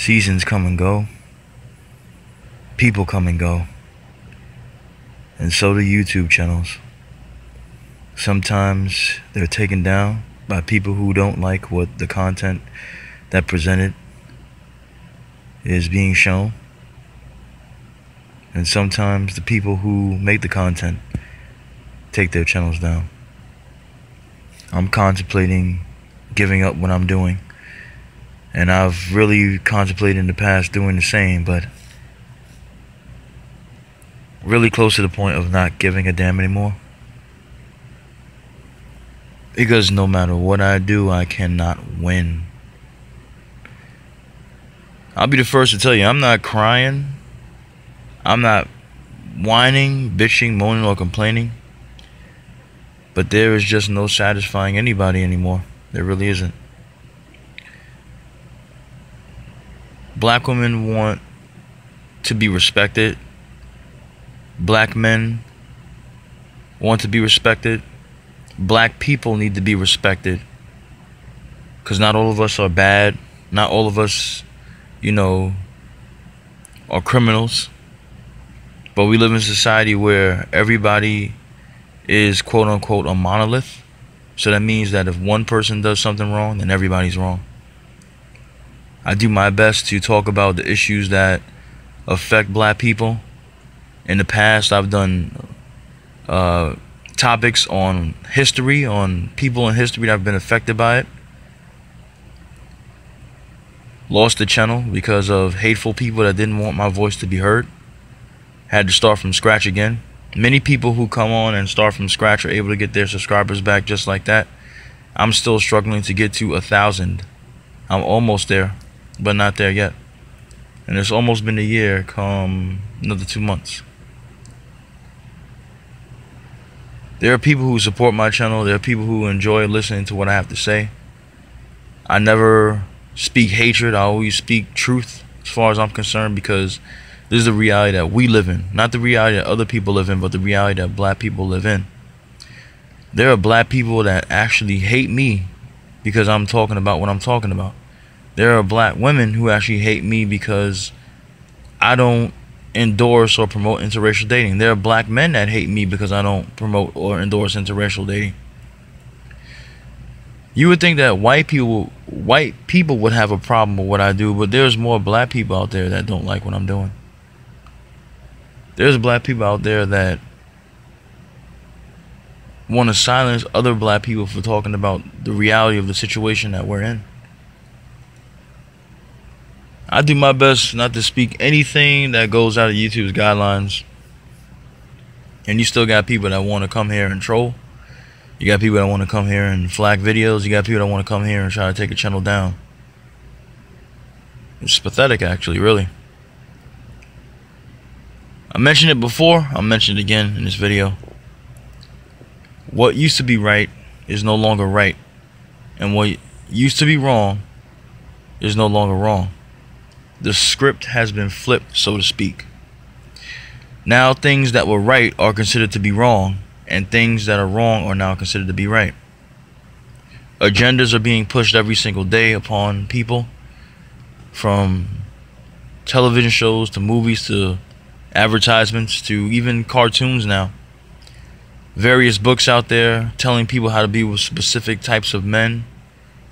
Seasons come and go. People come and go. And so do YouTube channels. Sometimes they're taken down by people who don't like what the content that presented is being shown. And sometimes the people who make the content take their channels down. I'm contemplating giving up what I'm doing. And I've really contemplated in the past doing the same, but really close to the point of not giving a damn anymore. Because no matter what I do, I cannot win. I'll be the first to tell you, I'm not crying. I'm not whining, bitching, moaning, or complaining. But there is just no satisfying anybody anymore. There really isn't. Black women want to be respected. Black men want to be respected. Black people need to be respected. Because not all of us are bad. Not all of us, are criminals. But we live in a society where everybody is quote unquote a monolith. So that means that if one person does something wrong, then everybody's wrong. I do my best to talk about the issues that affect black people. In the past, I've done topics on history, on people in history that have been affected by it. Lost the channel because of hateful people that didn't want my voice to be heard. Had to start from scratch again. Many people who come on and start from scratch are able to get their subscribers back just like that. I'm still struggling to get to 1,000. I'm almost there, but not there yet. And it's almost been a year, come another 2 months. There are people who support my channel. There are people who enjoy listening to what I have to say. I never speak hatred. I always speak truth as far as I'm concerned, because this is the reality that we live in. Not the reality that other people live in, but the reality that black people live in. There are black people that actually hate me because I'm talking about what I'm talking about. There are black women who actually hate me because I don't endorse or promote interracial dating. There are black men that hate me because I don't promote or endorse interracial dating. You would think that white people would have a problem with what I do, but there's more black people out there that don't like what I'm doing. There's black people out there that want to silence other black people for talking about the reality of the situation that we're in. I do my best not to speak anything that goes out of YouTube's guidelines. And you still got people that want to come here and troll. You got people that want to come here and flag videos. You got people that want to come here and try to take a channel down. It's pathetic, actually, really. I mentioned it before. I'll mention it again in this video. What used to be right is no longer right. And what used to be wrong is no longer wrong. The script has been flipped, so to speak. Now things that were right are considered to be wrong, and things that are wrong are now considered to be right. Agendas are being pushed every single day upon people, from television shows to movies to advertisements to even cartoons now. Various books out there telling people how to be with specific types of men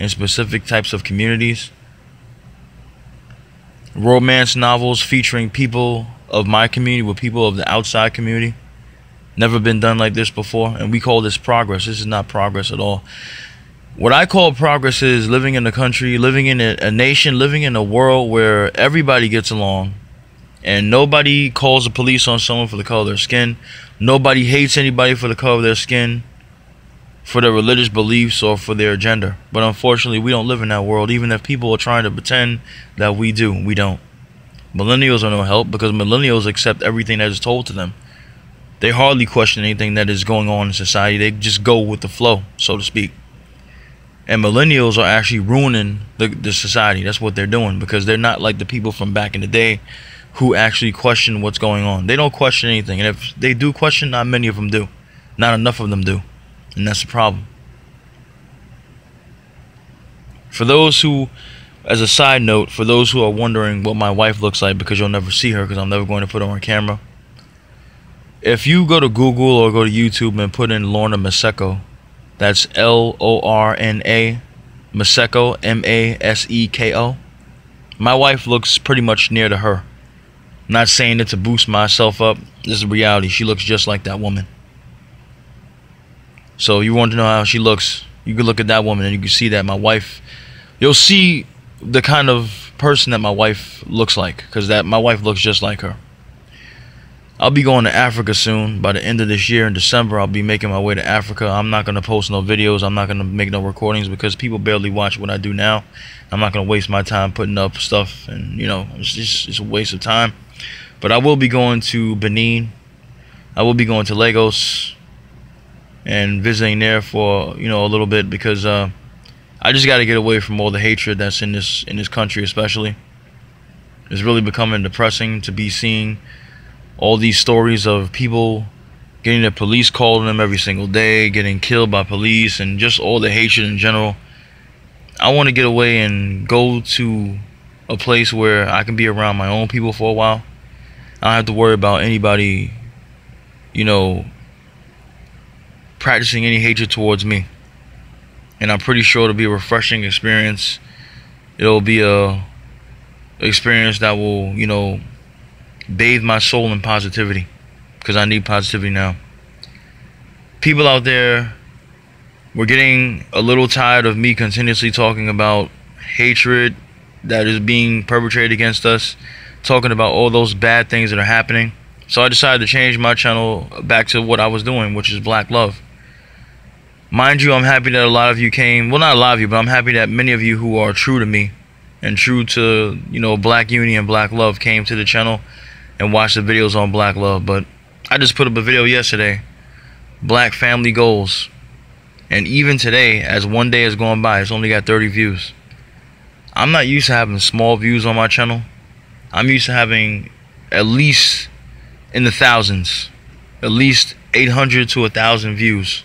in specific types of communities. Romance novels featuring people of my community with people of the outside community. Never been done like this before, and we call this progress. This is not progress at all. What I call progress is living in a country, living in a nation, living in a world where everybody gets along, and nobody calls the police on someone for the color of their skin. Nobody hates anybody for the color of their skin, for their religious beliefs, or for their gender. But unfortunately, we don't live in that world. Even if people are trying to pretend that we do, we don't. Millennials are no help, because millennials accept everything that is told to them. They hardly question anything that is going on in society. They just go with the flow, so to speak. And millennials are actually ruining the society. That's what they're doing, because they're not like the people from back in the day who actually question what's going on. They don't question anything. And if they do question, not many of them do. Not enough of them do. And that's the problem. For those who as a side note, for those who are wondering what my wife looks like, because you'll never see her because I'm never going to put her on camera. If you go to Google or go to YouTube and put in Lorna Maseko, that's Lorna Maseko, Maseko. My wife looks pretty much near to her. I'm not saying it to boost myself up. This is reality. She looks just like that woman. So you want to know how she looks, you can look at that woman and you can see that my wife, you'll see the kind of person that my wife looks like, because that my wife looks just like her. I'll be going to Africa soon. By the end of this year in December, I'll be making my way to Africa. I'm not going to post no videos. I'm not going to make no recordings because people barely watch what I do now. I'm not going to waste my time putting up stuff, and you know, it's a waste of time. But I will be going to Benin. I will be going to Lagos and visiting there for, you know, a little bit, because I just got to get away from all the hatred that's in this country. Especially, it's really becoming depressing to be seeing all these stories of people getting the police called on them every single day, getting killed by police, and just all the hatred in general. I want to get away and go to a place where I can be around my own people for a while. I don't have to worry about anybody, you know, practicing any hatred towards me. And I'm pretty sure it'll be a refreshing experience. It'll be a experience that will, you know, bathe my soul in positivity, because I need positivity now. People out there, we're getting a little tired of me continuously talking about hatred that is being perpetrated against us, talking about all those bad things that are happening. So I decided to change my channel back to what I was doing, which is Black Love. Mind you, I'm happy that a lot of you came. Well, not a lot of you, but I'm happy that many of you who are true to me and true to, you know, Black Unity and Black Love came to the channel and watched the videos on Black Love. But I just put up a video yesterday, Black Family Goals. And even today, as one day has gone by, it's only got 30 views. I'm not used to having small views on my channel. I'm used to having at least in the thousands, at least 800 to 1,000 views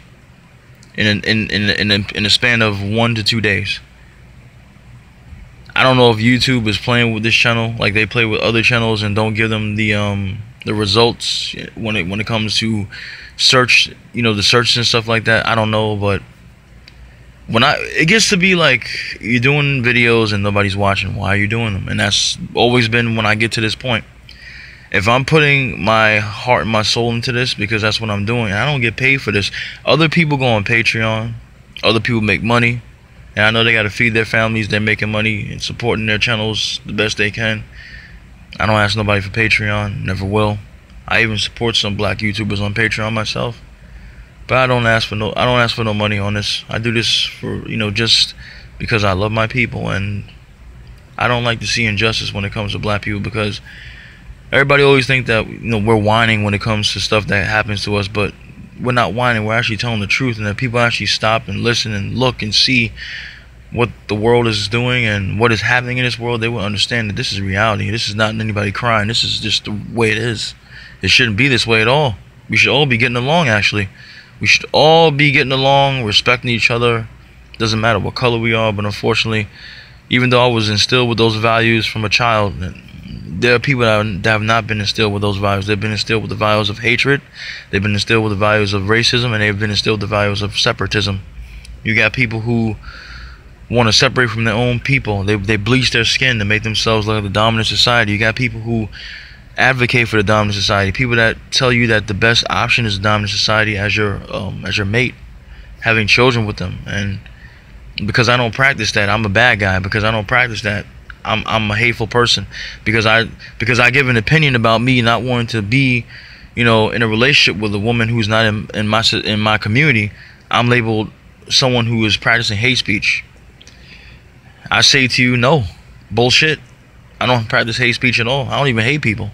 in a span of 1 to 2 days. I don't know if YouTube is playing with this channel like they play with other channels and don't give them the results when it comes to search, you know, the searches and stuff like that. I don't know, but when it gets to be like you're doing videos and nobody's watching, why are you doing them? And that's always been when I get to this point. If I'm putting my heart and my soul into this, because that's what I'm doing, I don't get paid for this. Other people go on Patreon, other people make money, and I know they got to feed their families. They're making money and supporting their channels the best they can. I don't ask nobody for Patreon, never will. I even support some black YouTubers on Patreon myself, but I don't ask for no money on this. I do this for, you know, just because I love my people, and I don't like to see injustice when it comes to black people, because everybody always think that, you know, we're whining when it comes to stuff that happens to us, but we're not whining. We're actually telling the truth, and if people actually stop and listen and look and see what the world is doing and what is happening in this world, they will understand that this is reality. This is not anybody crying. This is just the way it is. It shouldn't be this way at all. We should all be getting along, actually. We should all be getting along, respecting each other. Doesn't matter what color we are, but unfortunately, even though I was instilled with those values from a child, there are people that have not been instilled with those values. They've been instilled with the values of hatred. They've been instilled with the values of racism, and they've been instilled with the values of separatism. You got people who want to separate from their own people. They bleach their skin to make themselves look like the dominant society. You got people who advocate for the dominant society. People that tell you that the best option is the dominant society as your mate, having children with them. And because I don't practice that, I'm a bad guy. Because I don't practice that, I'm a hateful person. Because I give an opinion about me not wanting to be, you know, in a relationship with a woman who's not in my community, I'm labeled someone who is practicing hate speech. I say to you, no, bullshit. I don't practice hate speech at all. I don't even hate people.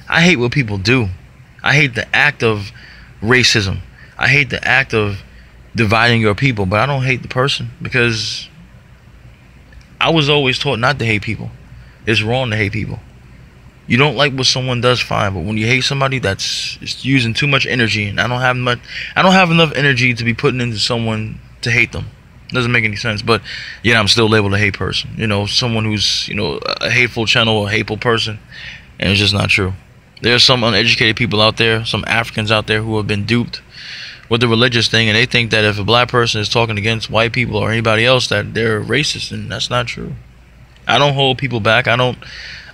I hate what people do. I hate the act of racism. I hate the act of dividing your people, but I don't hate the person, because I was always taught not to hate people. It's wrong to hate people. You don't like what someone does, fine, but when you hate somebody, it's using too much energy, and I don't have enough energy to be putting into someone to hate them. Doesn't make any sense. But yeah, I'm still labeled a hate person. You know, someone who's, you know, a hateful channel or a hateful person, and it's just not true. There's some uneducated people out there, some Africans out there who have been duped with the religious thing, and they think that if a black person is talking against white people or anybody else, that they're racist, and that's not true. I don't hold people back. I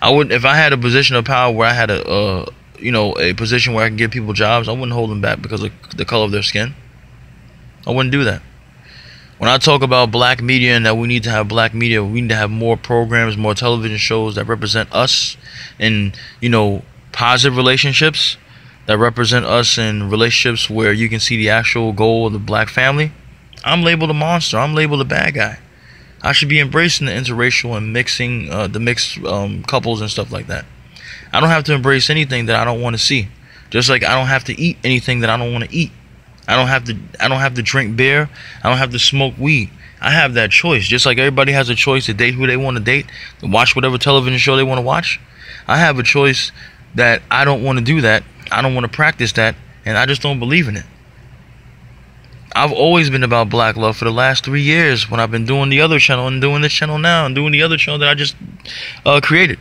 would, if I had a position of power where I had a you know, a position where I can give people jobs, I wouldn't hold them back because of the color of their skin. I wouldn't do that. When I talk about black media and that we need to have black media, we need to have more programs, more television shows that represent us in, you know, positive relationships, that represent us in relationships where you can see the actual goal of the black family. I'm labeled a monster. I'm labeled a bad guy. I should be embracing the interracial and mixing the mixed couples and stuff like that. I don't have to embrace anything that I don't want to see. Just like I don't have to eat anything that I don't want to eat. I don't have to drink beer. I don't have to smoke weed. I have that choice. Just like everybody has a choice to date who they want to date, to watch whatever television show they want to watch. I have a choice that I don't want to do that. I don't want to practice that, and I just don't believe in it. I've always been about black love for the last 3 years when I've been doing the other channel and doing this channel now and doing the other channel that I just created.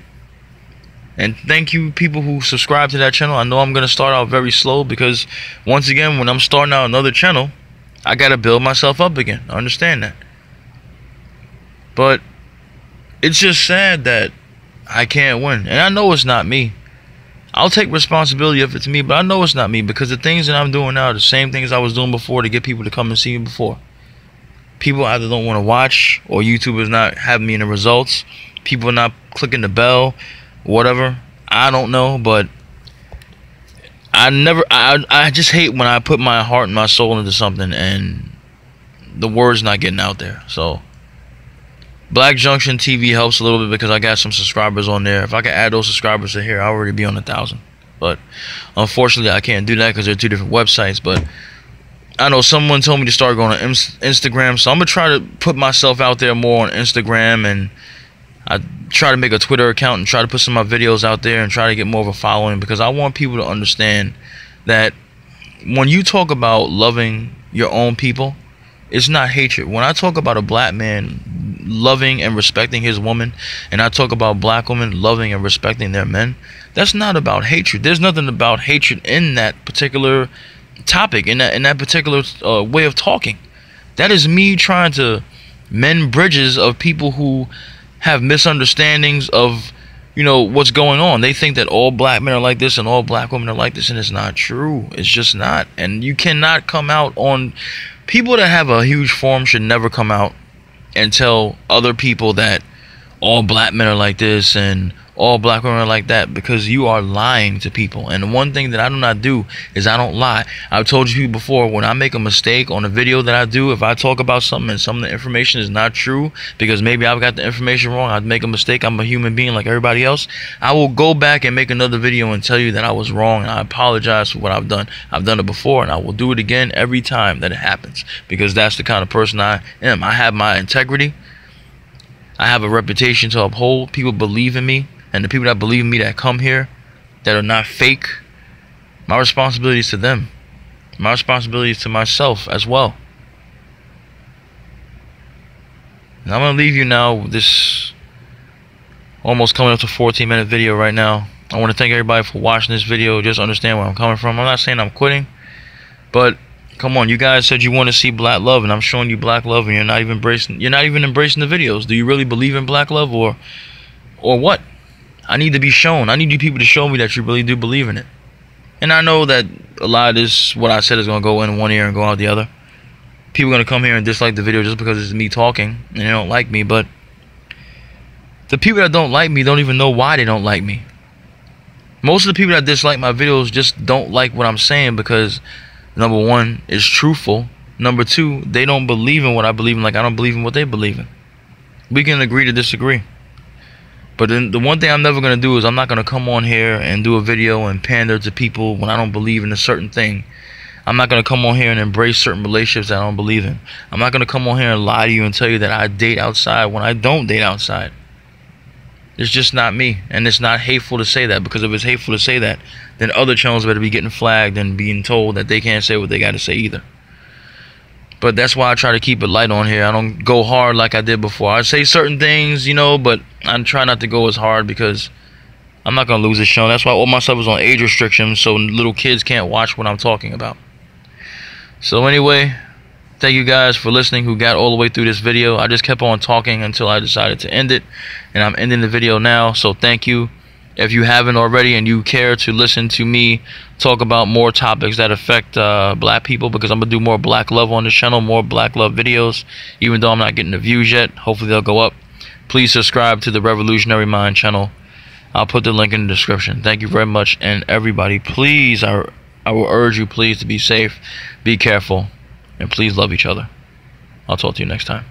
And thank you people who subscribe to that channel. I know I'm going to start out very slow because once again, when I'm starting out another channel, I got to build myself up again. I understand that. But it's just sad that I can't win. And I know it's not me. I'll take responsibility if it's me, but I know it's not me because the things that I'm doing now are the same things I was doing before to get people to come and see me before. People either don't want to watch, or YouTube is not having me in the results. People are not clicking the bell, whatever. I don't know, but I just hate when I put my heart and my soul into something and the word's not getting out there. So Black Junction TV helps a little bit because I got some subscribers on there. If I could add those subscribers to here, I'll already be on 1,000. But unfortunately, I can't do that because they're two different websites. But I know someone told me to start going on Instagram, so I'm going to try to put myself out there more on Instagram, and I try to make a Twitter account and try to put some of my videos out there and try to get more of a following, because I want people to understand that when you talk about loving your own people, it's not hatred. When I talk about a black man loving and respecting his woman, and I talk about black women loving and respecting their men, that's not about hatred. There's nothing about hatred in that particular topic, in that particular way of talking. That is me trying to mend bridges of people who have misunderstandings of, you know, what's going on. They think that all black men are like this and all black women are like this, and it's not true. It's just not. And you cannot come out on, people that have a huge forum should never come out and tell other people that all black men are like this and all black women are like that, because you are lying to people. And the one thing that I do not do is I don't lie. I've told you before, when I make a mistake on a video that I do, if I talk about something and some of the information is not true, because maybe I've got the information wrong, I'd make a mistake, I'm a human being like everybody else, I will go back and make another video and tell you that I was wrong, and I apologize for what I've done. I've done it before, and I will do it again every time that it happens, because that's the kind of person I am. I have my integrity. I have a reputation to uphold. People believe in me. And the people that believe in me, that come here, that are not fake, my responsibility is to them. My responsibility is to myself as well. And I'm going to leave you now with this almost coming up to 14-minute video right now. I want to thank everybody for watching this video. Just understand where I'm coming from. I'm not saying I'm quitting, but come on, you guys said you want to see black love, and I'm showing you black love, and you're not even embracing the videos. Do you really believe in black love, or what? I need to be shown. I need you people to show me that you really do believe in it. And I know that a lot of this, what I said, is going to go in one ear and go out the other. People are going to come here and dislike the video just because it's me talking and they don't like me. But the people that don't like me don't even know why they don't like me. Most of the people that dislike my videos just don't like what I'm saying because, number one, it's truthful. Number two, they don't believe in what I believe in like I don't believe in what they believe in. We can agree to disagree. But then the one thing I'm never going to do is I'm not going to come on here and do a video and pander to people when I don't believe in a certain thing. I'm not going to come on here and embrace certain relationships that I don't believe in. I'm not going to come on here and lie to you and tell you that I date outside when I don't date outside. It's just not me. And it's not hateful to say that, because if it's hateful to say that, then other channels better be getting flagged and being told that they can't say what they got to say either. But that's why I try to keep it light on here. I don't go hard like I did before. I say certain things, you know, but I try not to go as hard because I'm not going to lose this show. That's why all my stuff is on age restrictions, so little kids can't watch what I'm talking about. So anyway, thank you guys for listening who got all the way through this video. I just kept on talking until I decided to end it, and I'm ending the video now. So thank you. If you haven't already and you care to listen to me talk about more topics that affect black people, because I'm going to do more black love on this channel, more black love videos, even though I'm not getting the views yet. Hopefully they'll go up. Please subscribe to the Revolutionary Mind channel. I'll put the link in the description. Thank you very much. And everybody, please, I will urge you, please, to be safe, be careful, and please love each other. I'll talk to you next time.